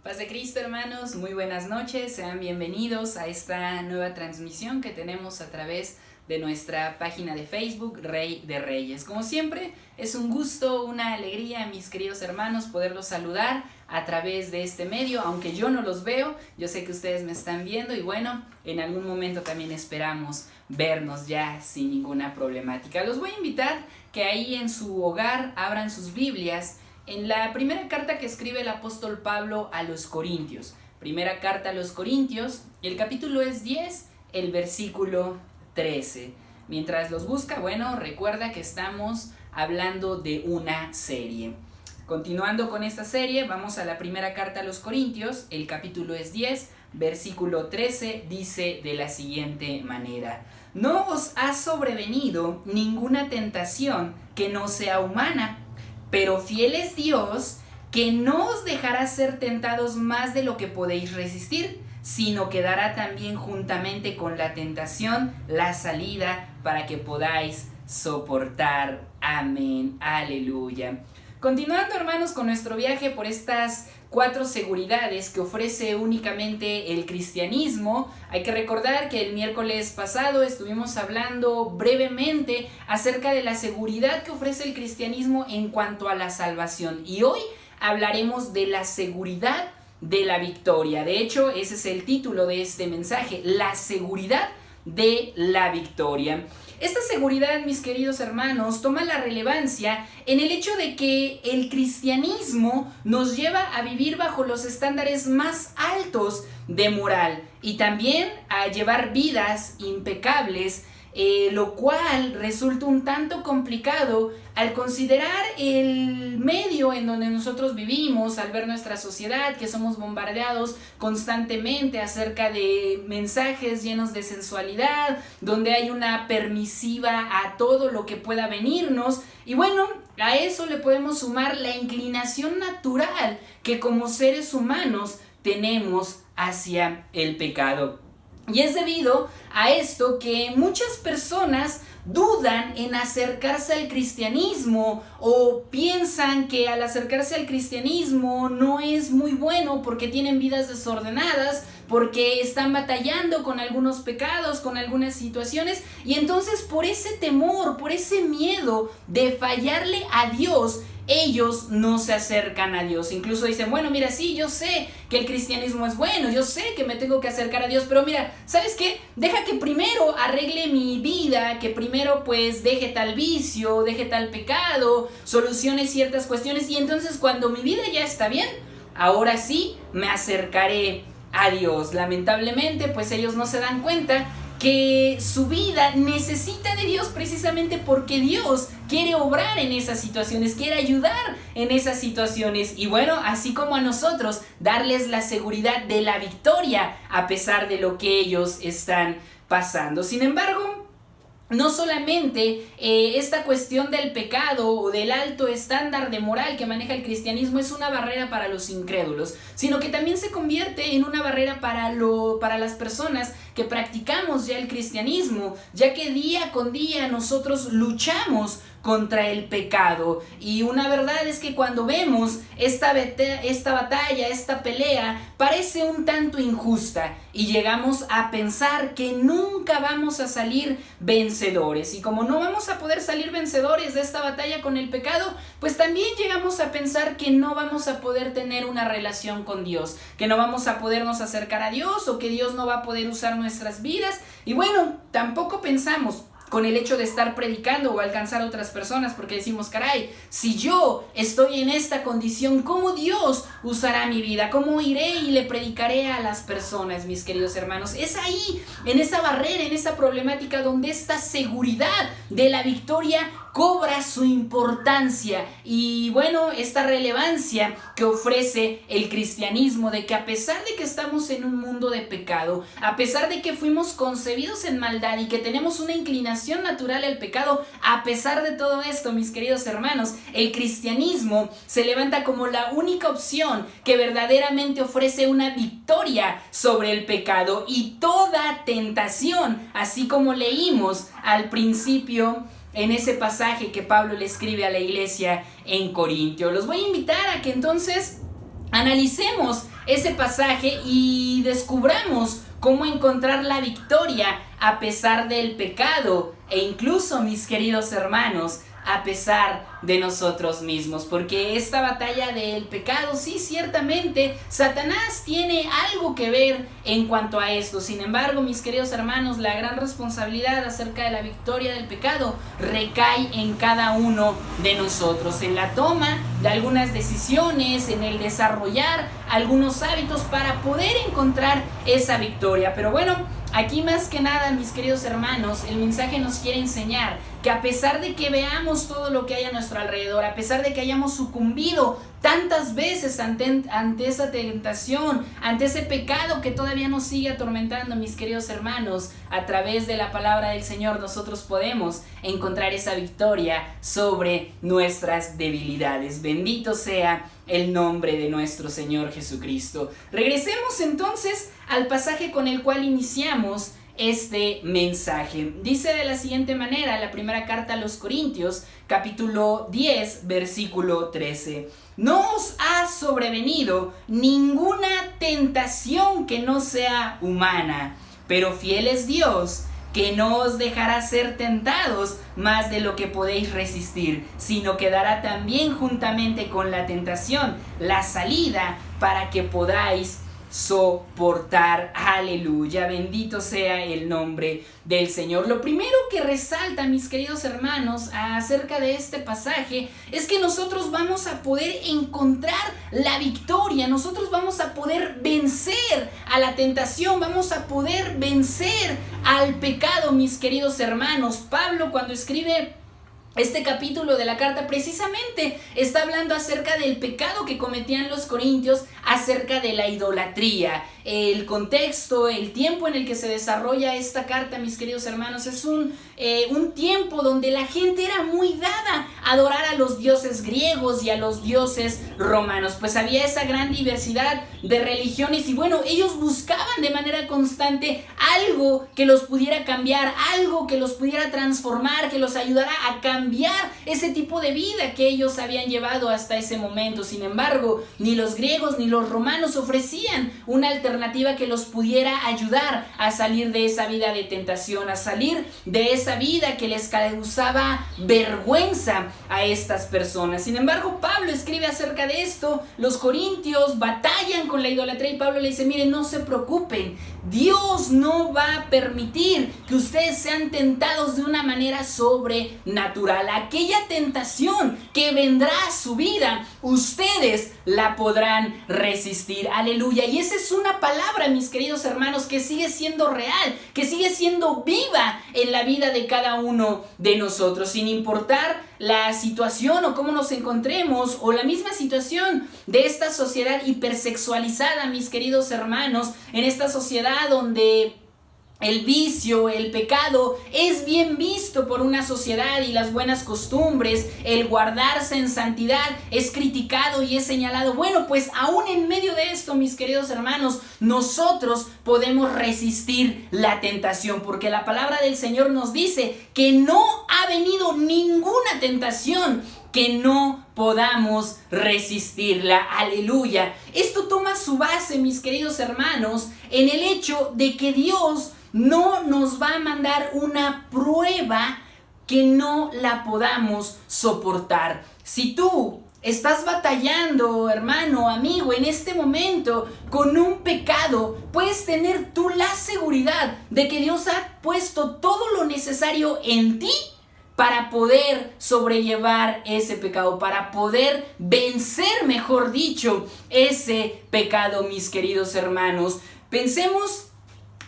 Paz de Cristo, hermanos, muy buenas noches, sean bienvenidos a esta nueva transmisión que tenemos a través de nuestra página de Facebook, Rey de Reyes. Como siempre, es un gusto, una alegría, mis queridos hermanos, poderlos saludar a través de este medio, aunque yo no los veo, yo sé que ustedes me están viendo y bueno, en algún momento también esperamos vernos ya sin ninguna problemática. Los voy a invitar que ahí en su hogar abran sus Biblias en la primera carta que escribe el apóstol Pablo a los Corintios. Primera carta a los Corintios, el capítulo es 10, el versículo 13. Mientras los busca, bueno, recuerda que estamos hablando de una serie. Continuando con esta serie, vamos a la primera carta a los Corintios, el capítulo es 10, versículo 13, dice de la siguiente manera: No os ha sobrevenido ninguna tentación que no sea humana, pero fiel es Dios, que no os dejará ser tentados más de lo que podéis resistir, sino que dará también juntamente con la tentación la salida para que podáis soportar. Amén. Aleluya. Continuando, hermanos, con nuestro viaje por estas 4 seguridades que ofrece únicamente el cristianismo. Hay que recordar que el miércoles pasado estuvimos hablando brevemente acerca de la seguridad que ofrece el cristianismo en cuanto a la salvación. Y hoy hablaremos de la seguridad de la victoria. De hecho, ese es el título de este mensaje, la seguridad de la victoria. Esta seguridad, mis queridos hermanos, toma la relevancia en el hecho de que el cristianismo nos lleva a vivir bajo los estándares más altos de moral y también a llevar vidas impecables, lo cual resulta un tanto complicado al considerar el medio en donde nosotros vivimos, al ver nuestra sociedad, que somos bombardeados constantemente acerca de mensajes llenos de sensualidad, donde hay una permisiva a todo lo que pueda venirnos. Y bueno, a eso le podemos sumar la inclinación natural que como seres humanos tenemos hacia el pecado. Y es debido a esto que muchas personas dudan en acercarse al cristianismo o piensan que al acercarse al cristianismo no es muy bueno porque tienen vidas desordenadas, porque están batallando con algunos pecados, con algunas situaciones, y entonces por ese temor, por ese miedo de fallarle a Dios, ellos no se acercan a Dios. Incluso dicen, bueno, mira, sí, yo sé que el cristianismo es bueno, yo sé que me tengo que acercar a Dios, pero mira, ¿sabes qué? Deja que primero arregle mi vida, que primero pues deje tal vicio, deje tal pecado, solucione ciertas cuestiones, y entonces cuando mi vida ya está bien, ahora sí me acercaré a Dios. Lamentablemente, pues ellos no se dan cuenta que su vida necesita de Dios precisamente porque Dios quiere obrar en esas situaciones, quiere ayudar en esas situaciones y bueno, así como a nosotros, darles la seguridad de la victoria a pesar de lo que ellos están pasando. Sin embargo, no solamente esta cuestión del pecado o del alto estándar de moral que maneja el cristianismo es una barrera para los incrédulos, sino que también se convierte en una barrera para las personas que practicamos ya el cristianismo, ya que día con día nosotros luchamos contra el pecado. Y una verdad es que cuando vemos esta batalla, esta pelea, parece un tanto injusta y llegamos a pensar que nunca vamos a salir vencedores. Y como no vamos a poder salir vencedores de esta batalla con el pecado, pues también llegamos a pensar que no vamos a poder tener una relación con Dios, que no vamos a podernos acercar a Dios o que Dios no va a poder usar nuestras vidas. Y bueno, tampoco pensamos con el hecho de estar predicando o alcanzar a otras personas, porque decimos, caray, si yo estoy en esta condición, ¿cómo Dios usará mi vida? ¿Cómo iré y le predicaré a las personas, mis queridos hermanos? Es ahí, en esa barrera, en esa problemática, donde esta seguridad de la victoria cobra su importancia y bueno, esta relevancia que ofrece el cristianismo, de que a pesar de que estamos en un mundo de pecado, a pesar de que fuimos concebidos en maldad y que tenemos una inclinación natural al pecado, a pesar de todo esto, mis queridos hermanos, el cristianismo se levanta como la única opción que verdaderamente ofrece una victoria sobre el pecado y toda tentación, así como leímos al principio en ese pasaje que Pablo le escribe a la iglesia en Corintio. Los voy a invitar a que entonces analicemos ese pasaje y descubramos cómo encontrar la victoria a pesar del pecado e incluso, mis queridos hermanos, a pesar de nosotros mismos, porque esta batalla del pecado, sí, ciertamente Satanás tiene algo que ver en cuanto a esto. Sin embargo, mis queridos hermanos, la gran responsabilidad acerca de la victoria del pecado recae en cada uno de nosotros, en la toma de algunas decisiones, en el desarrollar algunos hábitos para poder encontrar esa victoria. Pero bueno, aquí más que nada, mis queridos hermanos, el mensaje nos quiere enseñar que a pesar de que veamos todo lo que hay a nuestro alrededor, a pesar de que hayamos sucumbido tantas veces ante esa tentación, ante ese pecado que todavía nos sigue atormentando, mis queridos hermanos, a través de la palabra del Señor nosotros podemos encontrar esa victoria sobre nuestras debilidades. Bendito sea el nombre de nuestro Señor Jesucristo. Regresemos entonces al pasaje con el cual iniciamos este mensaje. Dice de la siguiente manera la primera carta a los Corintios, capítulo 10, versículo 13. No os ha sobrevenido ninguna tentación que no sea humana, pero fiel es Dios, que no os dejará ser tentados más de lo que podéis resistir, sino que dará también juntamente con la tentación la salida para que podáis soportar. Aleluya, bendito sea el nombre del Señor. Lo primero que resalta, mis queridos hermanos, acerca de este pasaje es que nosotros vamos a poder encontrar la victoria, nosotros vamos a poder vencer a la tentación, vamos a poder vencer al pecado, mis queridos hermanos. Pablo, cuando escribe este capítulo de la carta, precisamente está hablando acerca del pecado que cometían los corintios, acerca de la idolatría. El contexto, el tiempo en el que se desarrolla esta carta, mis queridos hermanos, es un tiempo donde la gente era muy dada a adorar a los dioses griegos y a los dioses romanos, pues había esa gran diversidad de religiones y bueno, ellos buscaban de manera constante algo que los pudiera cambiar, algo que los pudiera transformar, que los ayudara a cambiar ese tipo de vida que ellos habían llevado hasta ese momento. Sin embargo, ni los griegos ni los romanos ofrecían una alternativa que los pudiera ayudar a salir de esa vida de tentación, a salir de esa vida que les causaba vergüenza a estas personas. Sin embargo, Pablo escribe acerca de esto. Los corintios batallan con la idolatría y Pablo le dice: miren, no se preocupen, Dios no va a permitir que ustedes sean tentados de una manera sobrenatural. Aquella tentación que vendrá a su vida, ustedes la podrán resistir. Aleluya. Y esa es una palabra, mis queridos hermanos, que sigue siendo real, que sigue siendo viva en la vida de cada uno de nosotros, sin importar la situación o cómo nos encontremos, o la misma situación de esta sociedad hipersexualizada, mis queridos hermanos, en esta sociedad donde el vicio, el pecado es bien visto por una sociedad y las buenas costumbres, el guardarse en santidad es criticado y es señalado. Bueno, pues aún en medio de esto, mis queridos hermanos, nosotros podemos resistir la tentación, porque la palabra del Señor nos dice que no ha venido ninguna tentación que no podamos resistirla. Aleluya. Esto toma su base, mis queridos hermanos, en el hecho de que Dios no nos va a mandar una prueba que no la podamos soportar. Si tú estás batallando, hermano, amigo, en este momento con un pecado, puedes tener tú la seguridad de que Dios ha puesto todo lo necesario en ti para poder sobrellevar ese pecado, para poder vencer, mejor dicho, ese pecado, mis queridos hermanos. Pensemos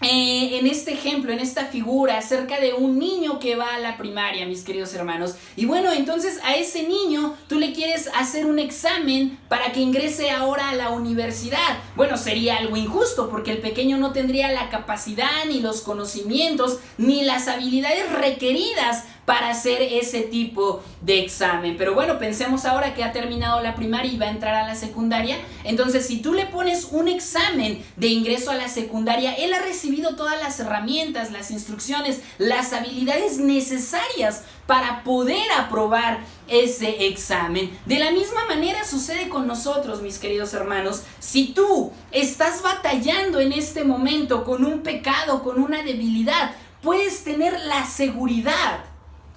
en este ejemplo, en esta figura acerca de un niño que va a la primaria, mis queridos hermanos. Y bueno, entonces a ese niño tú le quieres hacer un examen para que ingrese ahora a la universidad. Bueno, sería algo injusto porque el pequeño no tendría la capacidad, ni los conocimientos, ni las habilidades requeridas para hacer ese tipo de examen. Pero bueno, pensemos ahora que ha terminado la primaria y va a entrar a la secundaria. Entonces, si tú le pones un examen de ingreso a la secundaria, él ha recibido todas las herramientas, las instrucciones, las habilidades necesarias para poder aprobar ese examen. De la misma manera sucede con nosotros, mis queridos hermanos. Si tú estás batallando en este momento con un pecado, con una debilidad, puedes tener la seguridad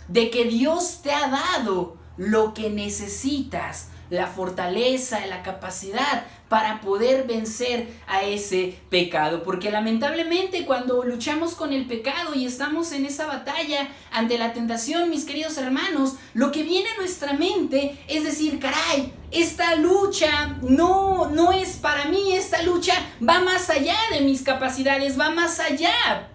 de que Dios te ha dado lo que necesitas, la fortaleza, la capacidad para poder vencer a ese pecado. Porque lamentablemente cuando luchamos con el pecado y estamos en esa batalla ante la tentación, mis queridos hermanos, lo que viene a nuestra mente es decir, caray, esta lucha no es para mí, esta lucha va más allá de mis capacidades, va más allá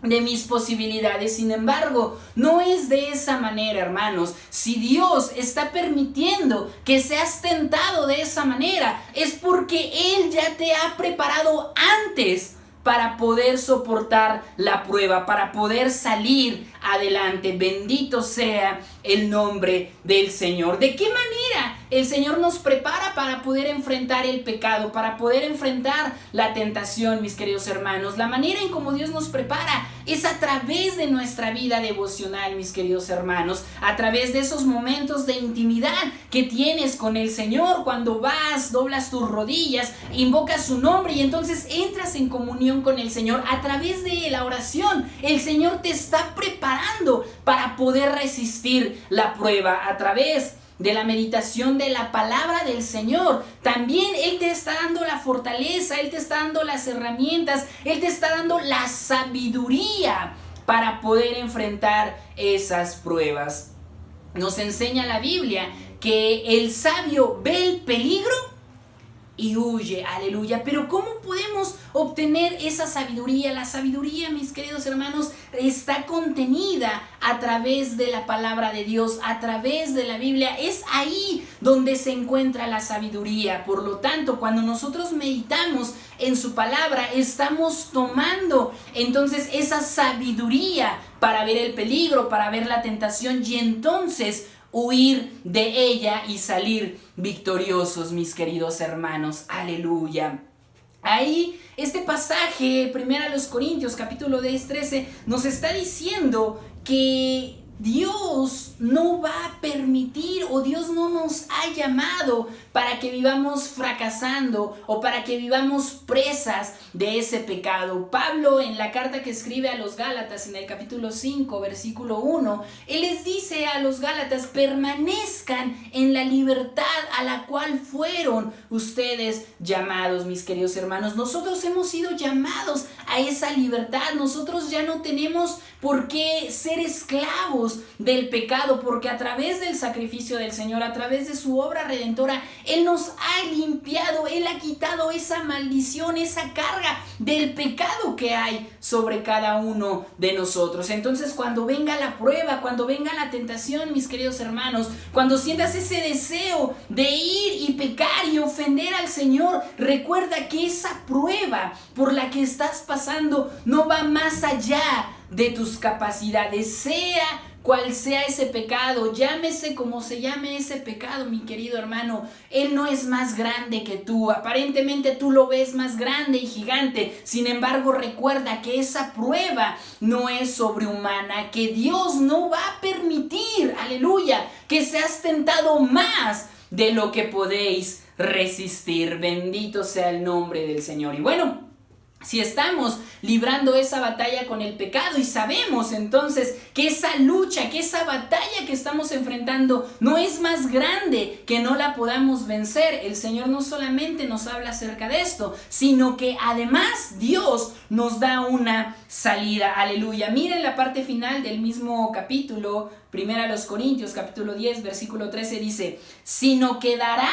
de mis posibilidades. Sin embargo, no es de esa manera, hermanos. Si Dios está permitiendo que seas tentado de esa manera, es porque Él ya te ha preparado antes para poder soportar la prueba, para poder salir adelante. Bendito sea el nombre del Señor. ¿De qué manera el Señor nos prepara para poder enfrentar el pecado, para poder enfrentar la tentación, mis queridos hermanos? La manera en cómo Dios nos prepara es a través de nuestra vida devocional, mis queridos hermanos, a través de esos momentos de intimidad que tienes con el Señor, cuando vas, doblas tus rodillas, invocas su nombre y entonces entras en comunión con el Señor. A través de la oración, el Señor te está preparando para poder resistir la prueba. A través de la meditación de la palabra del Señor, también Él te está dando la fortaleza, Él te está dando las herramientas, Él te está dando la sabiduría para poder enfrentar esas pruebas. Nos enseña la Biblia que el sabio ve el peligro y huye, aleluya. Pero ¿cómo podemos obtener esa sabiduría? La sabiduría, mis queridos hermanos, está contenida a través de la palabra de Dios, a través de la Biblia. Es ahí donde se encuentra la sabiduría. Por lo tanto, cuando nosotros meditamos en su palabra, estamos tomando entonces esa sabiduría para ver el peligro, para ver la tentación y entonces huir de ella y salir victoriosos, mis queridos hermanos. Aleluya. Ahí este pasaje, 1 Corintios capítulo 10-13, nos está diciendo que Dios no va a permitir, o Dios no nos ha llamado para que vivamos fracasando o para que vivamos presas de ese pecado. Pablo, en la carta que escribe a los Gálatas en el capítulo 5 versículo 1, él les dice a los Gálatas: permanezcan en la libertad a la cual fueron ustedes llamados, mis queridos hermanos. Nosotros hemos sido llamados a esa libertad. Nosotros ya no tenemos por qué ser esclavos del pecado, porque a través del sacrificio del Señor, a través de su obra redentora, Él nos ha limpiado, Él ha quitado esa maldición, esa carga del pecado que hay sobre cada uno de nosotros. Entonces, cuando venga la prueba, cuando venga la tentación, mis queridos hermanos, cuando sientas ese deseo de ir y pecar y ofender al Señor, recuerda que esa prueba por la que estás pasando no va más allá de tus capacidades, sea cual sea ese pecado, llámese como se llame ese pecado, mi querido hermano. Él no es más grande que tú. Aparentemente tú lo ves más grande y gigante. Sin embargo, recuerda que esa prueba no es sobrehumana, que Dios no va a permitir, aleluya, que seas tentado más de lo que podéis resistir. Bendito sea el nombre del Señor. Y bueno, si estamos librando esa batalla con el pecado y sabemos entonces que esa lucha, que esa batalla que estamos enfrentando no es más grande que no la podamos vencer, el Señor no solamente nos habla acerca de esto, sino que además Dios nos da una salida. Aleluya. Miren la parte final del mismo capítulo, 1 Corintios capítulo 10 versículo 13, dice: sino que dará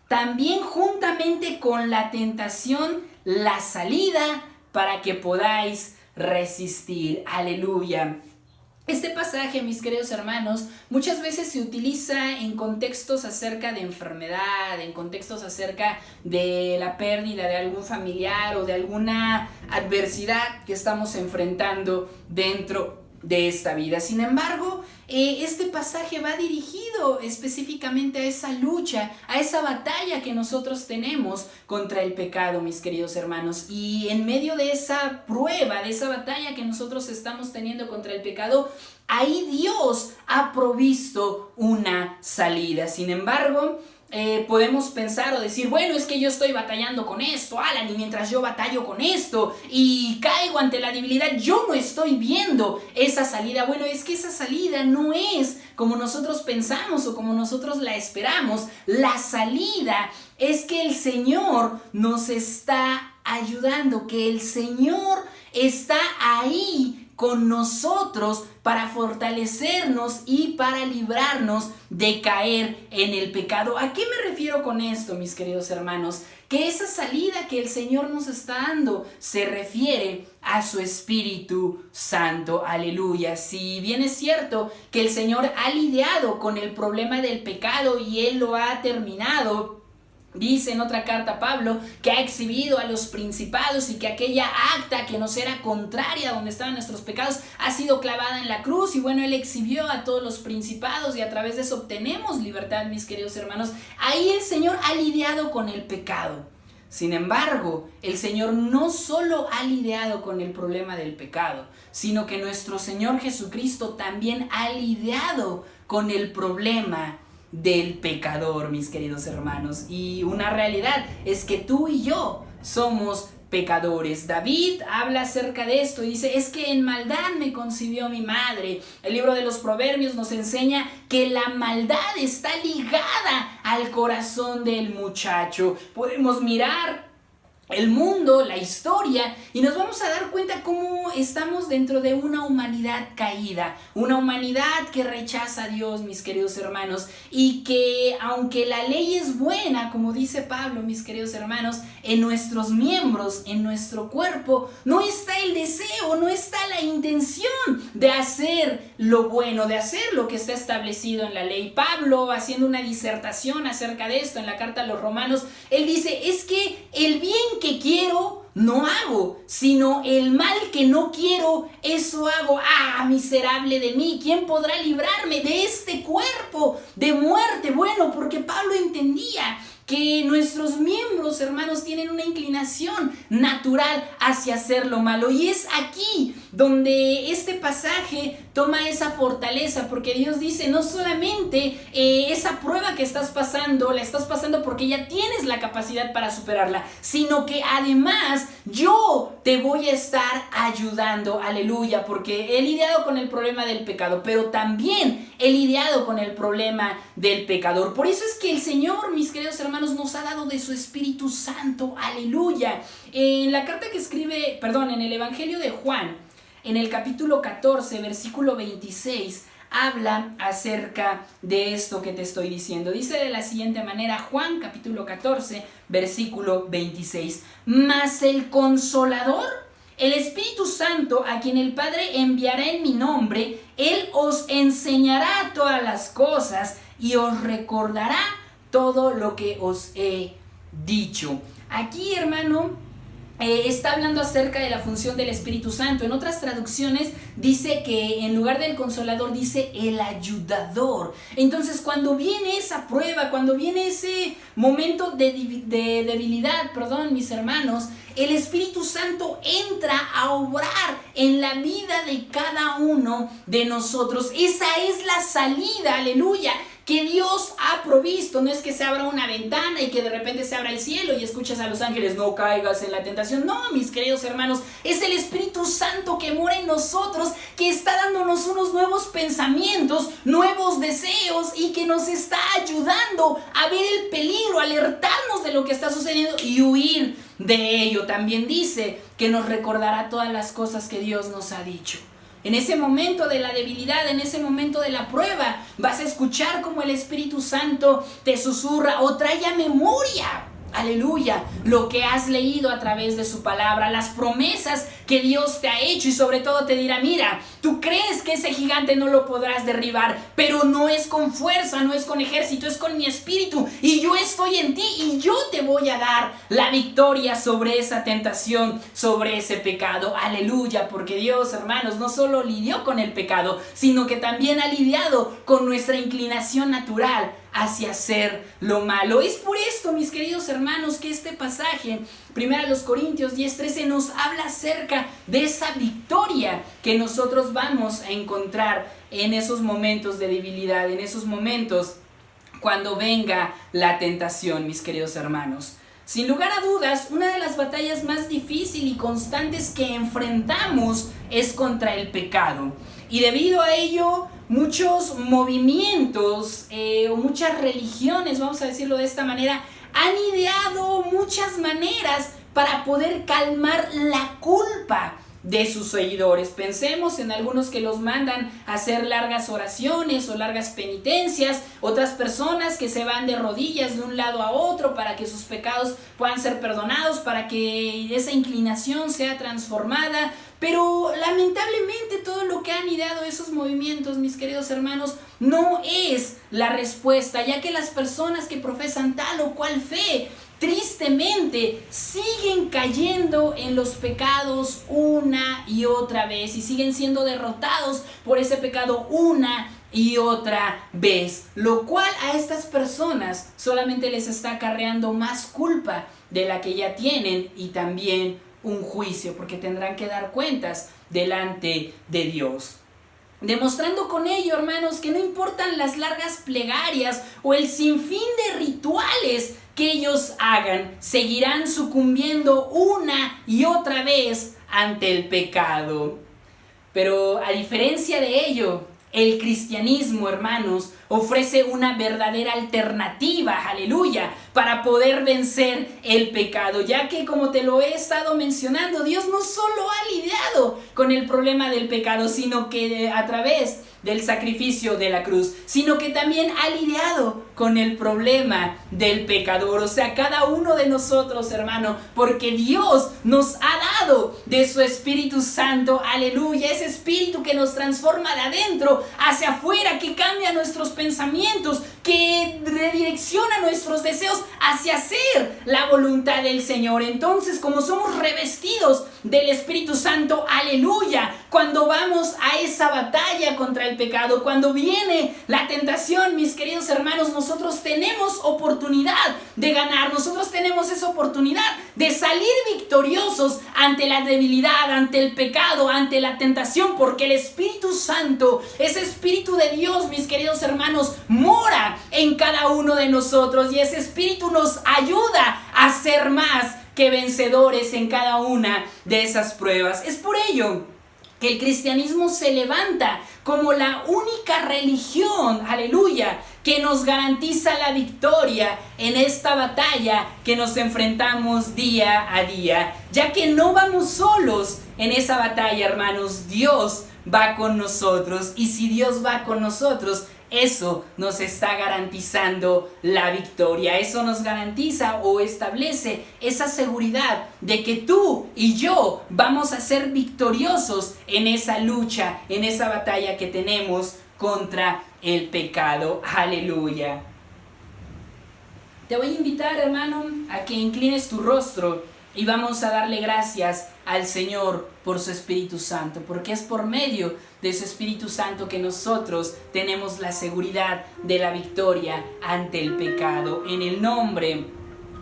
también juntamente con la tentación la salida para que podáis resistir. Aleluya. Este pasaje, mis queridos hermanos, muchas veces se utiliza en contextos acerca de enfermedad, en contextos acerca de la pérdida de algún familiar o de alguna adversidad que estamos enfrentando dentro de esta vida. Sin embargo, este pasaje va dirigido específicamente a esa lucha, a esa batalla que nosotros tenemos contra el pecado, mis queridos hermanos. Y en medio de esa prueba, de esa batalla que nosotros estamos teniendo contra el pecado, ahí Dios ha provisto una salida. Sin embargo, podemos pensar o decir, bueno, es que yo estoy batallando con esto, Alan, y mientras yo batallo con esto y caigo ante la debilidad, yo no estoy viendo esa salida. Bueno, es que esa salida no es como nosotros pensamos o como nosotros la esperamos. La salida es que el Señor nos está ayudando, que el Señor está ahí con nosotros para fortalecernos y para librarnos de caer en el pecado. ¿A qué me refiero con esto, mis queridos hermanos? Que esa salida que el Señor nos está dando se refiere a su Espíritu Santo. Aleluya. Si bien es cierto que el Señor ha lidiado con el problema del pecado y Él lo ha terminado, dice en otra carta Pablo que ha exhibido a los principados y que aquella acta que nos era contraria, donde estaban nuestros pecados, ha sido clavada en la cruz. Y bueno, Él exhibió a todos los principados y a través de eso obtenemos libertad, mis queridos hermanos. Ahí el Señor ha lidiado con el pecado. Sin embargo, el Señor no solo ha lidiado con el problema del pecado, sino que nuestro Señor Jesucristo también ha lidiado con el problema del pecador, mis queridos hermanos. Y una realidad es que tú y yo somos pecadores. David habla acerca de esto y dice, es que en maldad me concibió mi madre. El libro de los Proverbios nos enseña que la maldad está ligada al corazón del muchacho. Podemos mirar el mundo, la historia, y nos vamos a dar cuenta cómo estamos dentro de una humanidad caída, una humanidad que rechaza a Dios, mis queridos hermanos, y que aunque la ley es buena, como dice Pablo, mis queridos hermanos, en nuestros miembros, en nuestro cuerpo, no está el deseo, no está la intención de hacer lo bueno, de hacer lo que está establecido en la ley. Pablo, haciendo una disertación acerca de esto en la carta a los Romanos, él dice, es que el bien que quiero no hago, sino el mal que no quiero, eso hago. ¡Ah, miserable de mí! ¿Quién podrá librarme de este cuerpo de muerte? Bueno, porque Pablo entendía que nuestros miembros, hermanos, tienen una inclinación natural hacia hacer lo malo. Y es aquí donde este pasaje toma esa fortaleza, porque Dios dice, no solamente esa prueba que estás pasando, la estás pasando porque ya tienes la capacidad para superarla, sino que además yo te voy a estar ayudando, aleluya, porque he lidiado con el problema del pecado, pero también he lidiado con el problema del pecador. Por eso es que el Señor, mis queridos hermanos, nos ha dado de su Espíritu Santo, aleluya. En la carta que escribe, en el Evangelio de Juan, en el capítulo 14, versículo 26, habla acerca de esto que te estoy diciendo. Dice de la siguiente manera, Juan capítulo 14, versículo 26. Mas el Consolador, el Espíritu Santo, a quien el Padre enviará en mi nombre, Él os enseñará todas las cosas y os recordará todo lo que os he dicho. Aquí, hermano, está hablando acerca de la función del Espíritu Santo. En otras traducciones dice que en lugar del Consolador dice el ayudador. Entonces cuando viene esa prueba, cuando viene ese momento de debilidad, mis hermanos, el Espíritu Santo entra a obrar en la vida de cada uno de nosotros. Esa es la salida, aleluya, que Dios ha provisto. No es que se abra una ventana y que de repente se abra el cielo y escuchas a los ángeles, no caigas en la tentación. No, mis queridos hermanos, es el Espíritu Santo que mora en nosotros, que está dándonos unos nuevos pensamientos, nuevos deseos, y que nos está ayudando a ver el peligro, a alertarnos de lo que está sucediendo y huir de ello. También dice que nos recordará todas las cosas que Dios nos ha dicho. En ese momento de la debilidad, en ese momento de la prueba, vas a escuchar como el Espíritu Santo te susurra o trae a memoria aleluya, lo que has leído a través de su palabra, las promesas que Dios te ha hecho, y sobre todo te dirá, mira, tú crees que ese gigante no lo podrás derribar, pero no es con fuerza, no es con ejército, es con mi espíritu, y yo estoy en ti, y yo te voy a dar la victoria sobre esa tentación, sobre ese pecado, aleluya, porque Dios, hermanos, no solo lidió con el pecado, sino que también ha lidiado con nuestra inclinación natural hacia hacer lo malo. Es por esto, mis queridos hermanos, que este pasaje, 1 Corintios 10:13, nos habla acerca de esa victoria que nosotros vamos a encontrar en esos momentos de debilidad, en esos momentos cuando venga la tentación, mis queridos hermanos. Sin lugar a dudas, una de las batallas más difíciles y constantes que enfrentamos es contra el pecado. Y debido a ello, muchos movimientos o muchas religiones, vamos a decirlo de esta manera, han ideado muchas maneras para poder calmar la culpa de sus seguidores. Pensemos en algunos que los mandan a hacer largas oraciones o largas penitencias, otras personas que se van de rodillas de un lado a otro para que sus pecados puedan ser perdonados, para que esa inclinación sea transformada. Pero lamentablemente todo lo que han ideado esos movimientos, mis queridos hermanos, no es la respuesta, ya que las personas que profesan tal o cual fe, tristemente siguen cayendo en los pecados una y otra vez y siguen siendo derrotados por ese pecado una y otra vez, lo cual a estas personas solamente les está acarreando más culpa de la que ya tienen y también un juicio, porque tendrán que dar cuentas delante de Dios. Demostrando con ello, hermanos, que no importan las largas plegarias o el sinfín de rituales que ellos hagan, seguirán sucumbiendo una y otra vez ante el pecado. Pero a diferencia de ello, el cristianismo, hermanos, ofrece una verdadera alternativa, aleluya, para poder vencer el pecado, ya que, como te lo he estado mencionando, Dios no solo ha lidiado con el problema del pecado, sino que a través del sacrificio de la cruz, sino que también ha lidiado con el problema del pecador, o sea, cada uno de nosotros, hermano, porque Dios nos ha dado de su Espíritu Santo, aleluya, ese Espíritu que nos transforma de adentro hacia afuera, que cambia nuestros pensamientos, que redirecciona nuestros deseos hacia hacer la voluntad del Señor. Entonces, como somos revestidos del Espíritu Santo, aleluya, cuando vamos a esa batalla contra el pecado, cuando viene la tentación, mis queridos hermanos, nosotros tenemos oportunidad de ganar, nosotros tenemos esa oportunidad de salir victoriosos ante la debilidad, ante el pecado, ante la tentación, porque el Espíritu Santo, ese Espíritu de Dios, mis queridos hermanos, mora en cada uno de nosotros, y ese Espíritu nos ayuda a ser más que vencedores en cada una de esas pruebas. Es por ello que el cristianismo se levanta como la única religión, aleluya, que nos garantiza la victoria en esta batalla que nos enfrentamos día a día, ya que no vamos solos en esa batalla, hermanos. Dios va con nosotros, y si Dios va con nosotros, eso nos está garantizando la victoria. Eso nos garantiza o establece esa seguridad de que tú y yo vamos a ser victoriosos en esa lucha, en esa batalla que tenemos contra el pecado. Aleluya. Te voy a invitar, hermano, a que inclines tu rostro y vamos a darle gracias al Señor por su Espíritu Santo, porque es por medio de su Espíritu Santo que nosotros tenemos la seguridad de la victoria ante el pecado, en el nombre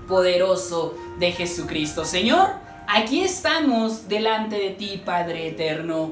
poderoso de Jesucristo. Señor, aquí estamos delante de ti, Padre eterno,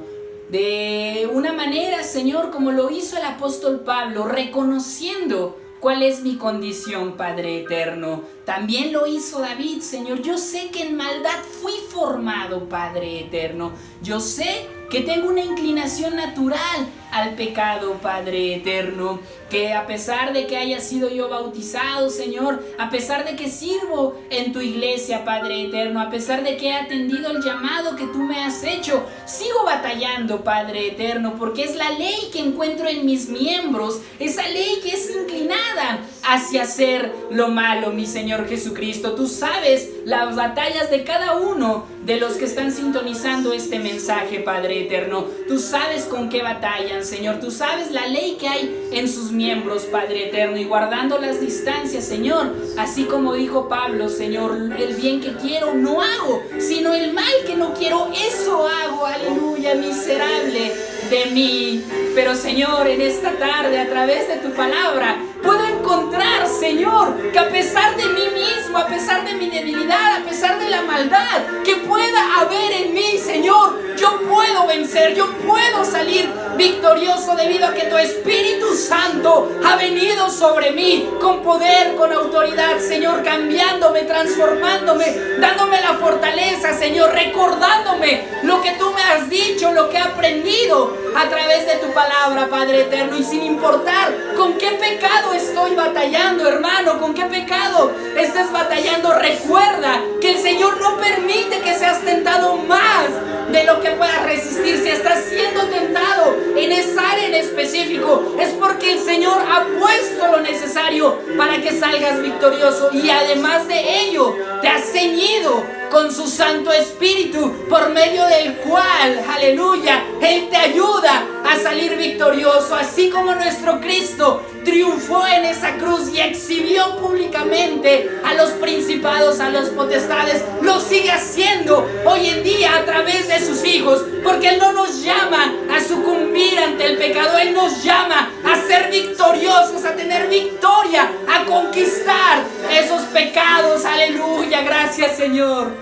de una manera, Señor, como lo hizo el apóstol Pablo, reconociendo cuál es mi condición, Padre eterno. También lo hizo David, Señor. Yo sé que en maldad fui formado, Padre eterno. Yo sé que tengo una inclinación natural al pecado, Padre eterno, que a pesar de que haya sido yo bautizado, Señor, a pesar de que sirvo en tu iglesia, Padre eterno, a pesar de que he atendido el llamado que tú me has hecho, sigo batallando, Padre eterno, porque es la ley que encuentro en mis miembros, esa ley que es inclinada hacia hacer lo malo, mi Señor Jesucristo. Tú sabes las batallas de cada uno de los que están sintonizando este mensaje, Padre eterno. Tú sabes con qué batallan, Señor. Tú sabes la ley que hay en sus miembros, Padre eterno, y guardando las distancias, Señor. Así como dijo Pablo, Señor, el bien que quiero no hago, sino el mal que no quiero, eso hago. Aleluya, miserable de mí. Pero, Señor, en esta tarde, a través de tu palabra, puedo encontrar, Señor, que a pesar de mí mismo, a pesar de mi debilidad, a pesar de la maldad que pueda haber en mí, Señor, yo puedo vencer, yo puedo salir victorioso debido a que tu Espíritu Santo ha venido sobre mí con poder, con autoridad, Señor, cambiándome, transformándome, dándome la fortaleza, Señor, recordándome lo que tú me has dicho, lo que he aprendido a través de tu palabra, Padre eterno. Y sin importar con qué pecado estoy batallando, hermano, con qué pecado estés batallando, recuerda que el Señor no permite que seas tentado más de lo que puedas resistir. Si estás siendo tentado en esa área en específico, es porque el Señor ha puesto lo necesario para que salgas victorioso, y además de ello te ha ceñido con su Santo Espíritu, por medio del cual, aleluya, Él te ayuda a salir victorioso. Así como nuestro Cristo triunfó en esa cruz y exhibió públicamente a los principados, a los potestades, lo sigue haciendo hoy en día a través de sus hijos, porque Él no nos llama a sucumbir ante el pecado. Él nos llama a ser victoriosos, a tener victoria, a conquistar esos pecados. Aleluya, gracias, Señor.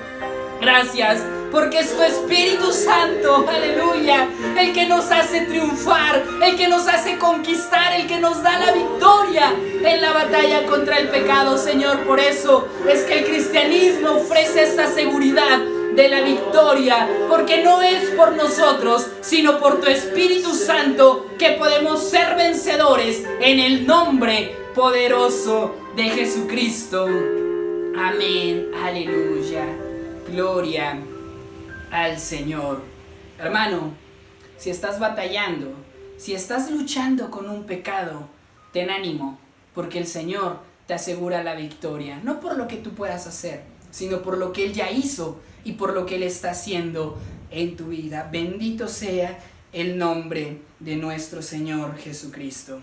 Gracias, porque es tu Espíritu Santo, aleluya, el que nos hace triunfar, el que nos hace conquistar, el que nos da la victoria en la batalla contra el pecado, Señor. Por eso es que el cristianismo ofrece esta seguridad de la victoria, porque no es por nosotros, sino por tu Espíritu Santo que podemos ser vencedores en el nombre poderoso de Jesucristo. Amén, aleluya. Gloria al Señor. Hermano, si estás batallando, si estás luchando con un pecado, ten ánimo, porque el Señor te asegura la victoria, no por lo que tú puedas hacer, sino por lo que Él ya hizo y por lo que Él está haciendo en tu vida. Bendito sea el nombre de nuestro Señor Jesucristo.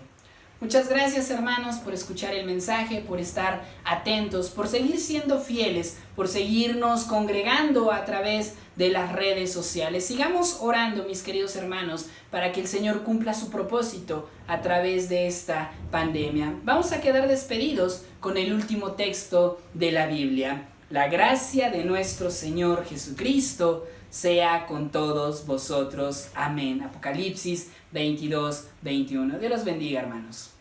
Muchas gracias, hermanos, por escuchar el mensaje, por estar atentos, por seguir siendo fieles, por seguirnos congregando a través de las redes sociales. Sigamos orando, mis queridos hermanos, para que el Señor cumpla su propósito a través de esta pandemia. Vamos a quedar despedidos con el último texto de la Biblia. La gracia de nuestro Señor Jesucristo sea con todos vosotros. Amén. Apocalipsis 22, 21. Dios los bendiga, hermanos.